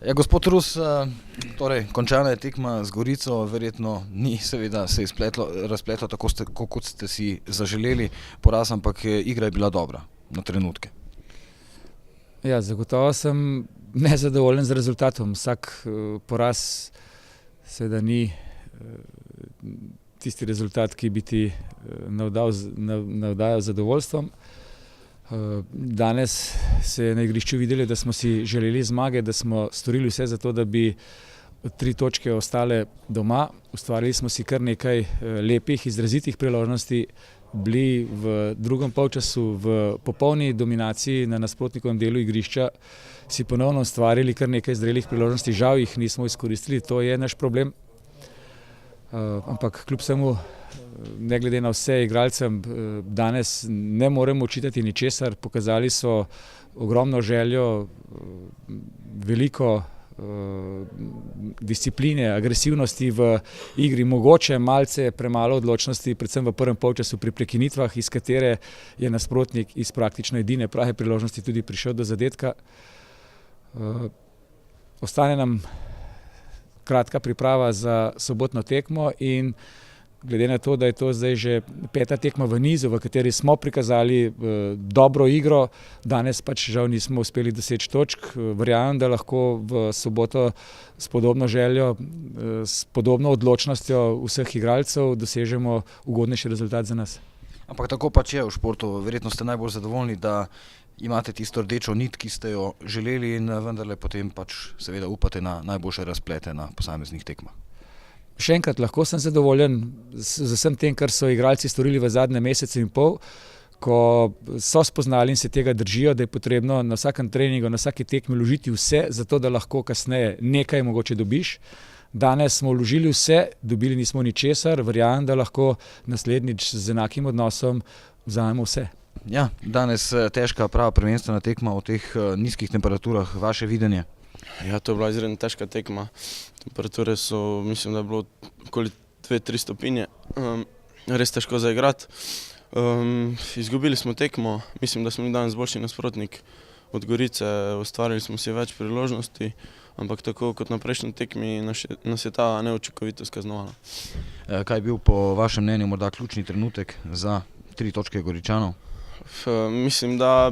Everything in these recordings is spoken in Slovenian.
Ja, gospod Rus, torej, končana je tekma z Gorico, verjetno ni seveda se razpletlo tako, kot ste si zaželeli poraz, ampak igra je bila dobra na trenutke. Ja, zagotovo sem nezadovoljen z rezultatom. Vsak poraz seveda ni tisti rezultat, ki bi ti navdajal zadovoljstvom. Danes se je na igrišču videli, da smo si želeli zmage, da smo storili vse za to, da bi 3 točke ostale doma. Ustvarili smo si kar nekaj lepih, izrazitih priložnosti, bili v drugem polčasu v popolni dominaciji na nasprotnikovem delu igrišča, si ponovno ustvarili kar nekaj zrelih priložnosti, žal jih nismo izkoristili, to je naš problem. Ampak kljub vsemu, ne glede na vse, igralcem danes ne moremo očitati ničesar, pokazali so ogromno željo, veliko discipline, agresivnosti v igri, mogoče malce premalo odločnosti, predvsem v prvem polčasu pri prekinitvah, iz katere je nasprotnik iz praktično edine prave priložnosti tudi prišel do zadetka. Ostane nam kratka priprava za sobotno tekmo in glede na to, da je to zdaj že 5. tekma v nizu, v kateri smo prikazali dobro igro, danes pač žal nismo uspeli doseči točk. Verjamem, da lahko v soboto s podobno željo, s podobno odločnostjo vseh igralcev dosežemo ugodnejši rezultat za nas. Ampak tako pač je v športu, verjetno ste najbolj zadovoljni, da imate tisto rdečo nit, ki ste jo želeli in vendarle potem pač seveda upate na najboljše razplete na posameznih tekmah. Še enkrat, lahko sem zadovoljen z vsem tem, kar so igralci storili v zadnjem mesecu in pol, ko so spoznali in se tega držijo, da je potrebno na vsakem treningu, na vsaki tekmi vložiti vse, zato da lahko kasneje nekaj mogoče dobiš. Danes smo vložili vse, dobili nismo ničesar, verjamem, da lahko naslednjič z enakim odnosom vzamemo vse. Ja, danes težka prava prvenstvena tekma v teh nizkih temperaturah, vaše videnje? Ja, to je bila izredno težka tekma. Temperature so, mislim, da je bilo okoli 2-3 stopinje. Res težko zaigrati. Izgubili smo tekmo, mislim, da smo bili danes boljši nasprotnik od Gorice, ustvarili smo si več priložnosti, ampak tako kot na prejšnji tekmi nas je ta neučinkovitost kaznovala. Kaj je bil po vašem mnenju morda ključni trenutek za 3 točke Goričanov? Mislim, da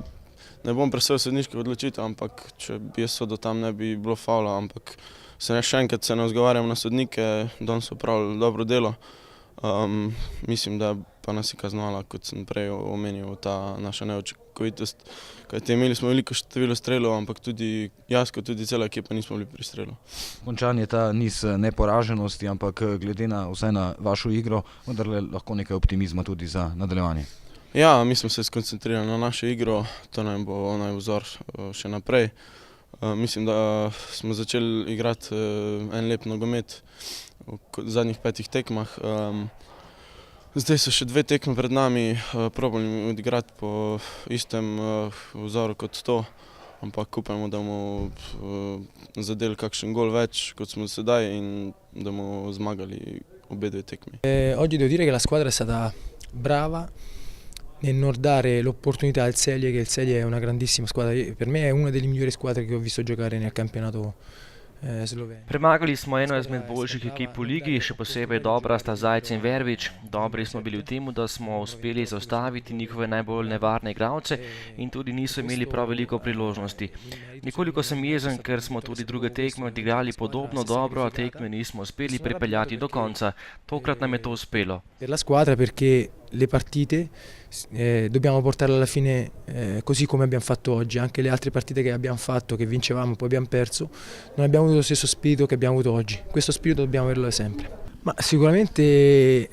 ne bom presojal sodniških odločitev, ampak če bi jaz sodil tam, ne bi bilo favla, ampak še enkrat se ne vzgovarjam na sodnike, danes so opravili dobro delo. Mislim, da pa nas je kaznovala, kot sem prej omenil, ta naša neučinkovitost, kajti imeli smo veliko število strelov, ampak tudi jaz, kot tudi cela ekipa nismo bili pri strelu. Končan je ta niz neporaženosti, ampak glede na vsaj na vašo igro, vendarle lahko nekaj optimizma tudi za nadaljevanje. Ja, mi smo se skoncentrirali na našo igro, to nam bo vzor še naprej. Mislim, da smo začeli igrati en lep nogomet v zadnjih 5 tekmah. Zdaj so še 2 tekme pred nami, probali odigrati po istem vzoru kot to, ampak upajmo, da bomo zadeli kakšen gol več kot smo sedaj in da bomo zmagali obe 2 tekmi. Oggi devo dire che la squadra è stata brava nel non dare l'opportunità al Celje, che il Celje è una grandissima squadra, per me è una delle migliori squadre che ho visto giocare nel campionato sloveno. Premagali smo eno izmed boljših ekip v ligi, še posebej dobra sta Zajec in Verbič. Dobri smo bili v tem, da smo uspeli zaustaviti njihove najbolj nevarne igralce in tudi niso imeli prav veliko priložnosti. Nekoliko sem jezen, ker smo tudi druge tekme odigrali podobno dobro, a tekme nismo uspeli pripeljati do konca. Tokrat nam je to uspelo. Per la squadra perché le partite dobbiamo portarle alla fine così come abbiamo fatto oggi, anche le altre partite che abbiamo fatto, che vincevamo poi abbiamo perso, non abbiamo avuto lo stesso spirito che abbiamo avuto oggi. Questo spirito dobbiamo averlo sempre. Ma sicuramente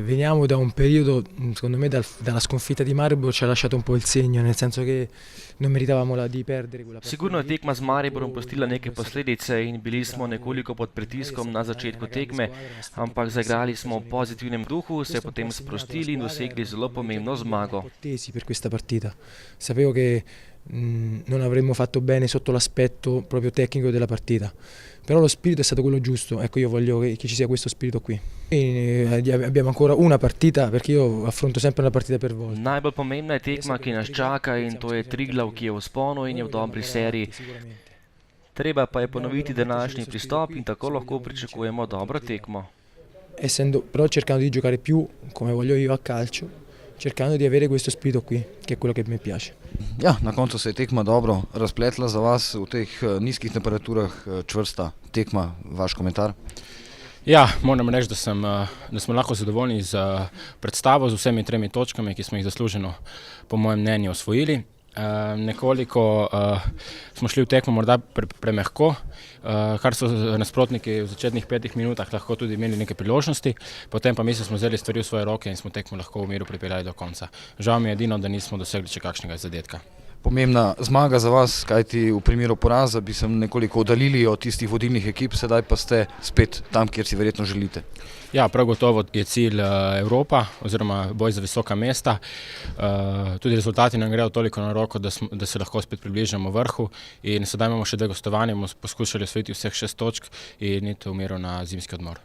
veniamo da un periodo, secondo me dalla sconfitta di Maribor ci ha lasciato un po' il segno, nel senso che non meritavamo di perdere quella partita. Sigurno je tekma z Mariborom pustila neke posledice in bili smo nekoliko pod pritiskom na začetku tekme, ampak zaigrali smo v pozitivnem duhu, se potem sprostili in dosegli zelo pomembno zmago. Per questa partita. Sapevo che non avremmo fatto bene sotto l'aspetto proprio tecnico della partita, però lo spirito è stato quello giusto, ecco, io voglio che ci sia questo spirito qui. Abbiamo ancora una partita, perché io affronto sempre una partita per volta. Najbolj pomembna je tekma, ki nas čaka, in to je Triglav, ki je v vzponu in je v dobri seriji. Treba pa je ponoviti današnji pristop in tako lahko pričakujemo dobro tekmo. Però cercando di giocare più come voglio io a calcio, cercando di avere questo spirito qui, che è quello che mi piace. Ja, na koncu se je tekma dobro razpletla za vas v teh nizkih temperaturah, čvrsta tekma. Vaš komentar? Ja, moram reči, da smo lahko zadovoljni z predstavo, z vsemi 3 točkami, ki smo jih zasluženo, po mojem mnenju, osvojili. Nekoliko smo šli v tekmo morda premehko, kar so nasprotniki v začetnih 5 minutah lahko tudi imeli neke priložnosti, potem pa mislim, smo vzeli stvari v svoje roke in smo tekmo lahko v miru pripeljali do konca. Žal mi je edino, da nismo dosegli še kakšnega zadetka. Pomembna zmaga za vas, kajti v primeru poraza bi se nekoliko oddaljili od tistih vodilnih ekip, sedaj pa ste spet tam, kjer si verjetno želite. Ja, prav gotovo je cilj Evropa oziroma boj za visoka mesta. Tudi rezultati nam gredo toliko na roko, da se lahko spet približamo vrhu in sedaj imamo še 2 gostovanja, bomo poskušali osvojiti vseh 6 točk in iti v miru na zimski odmor.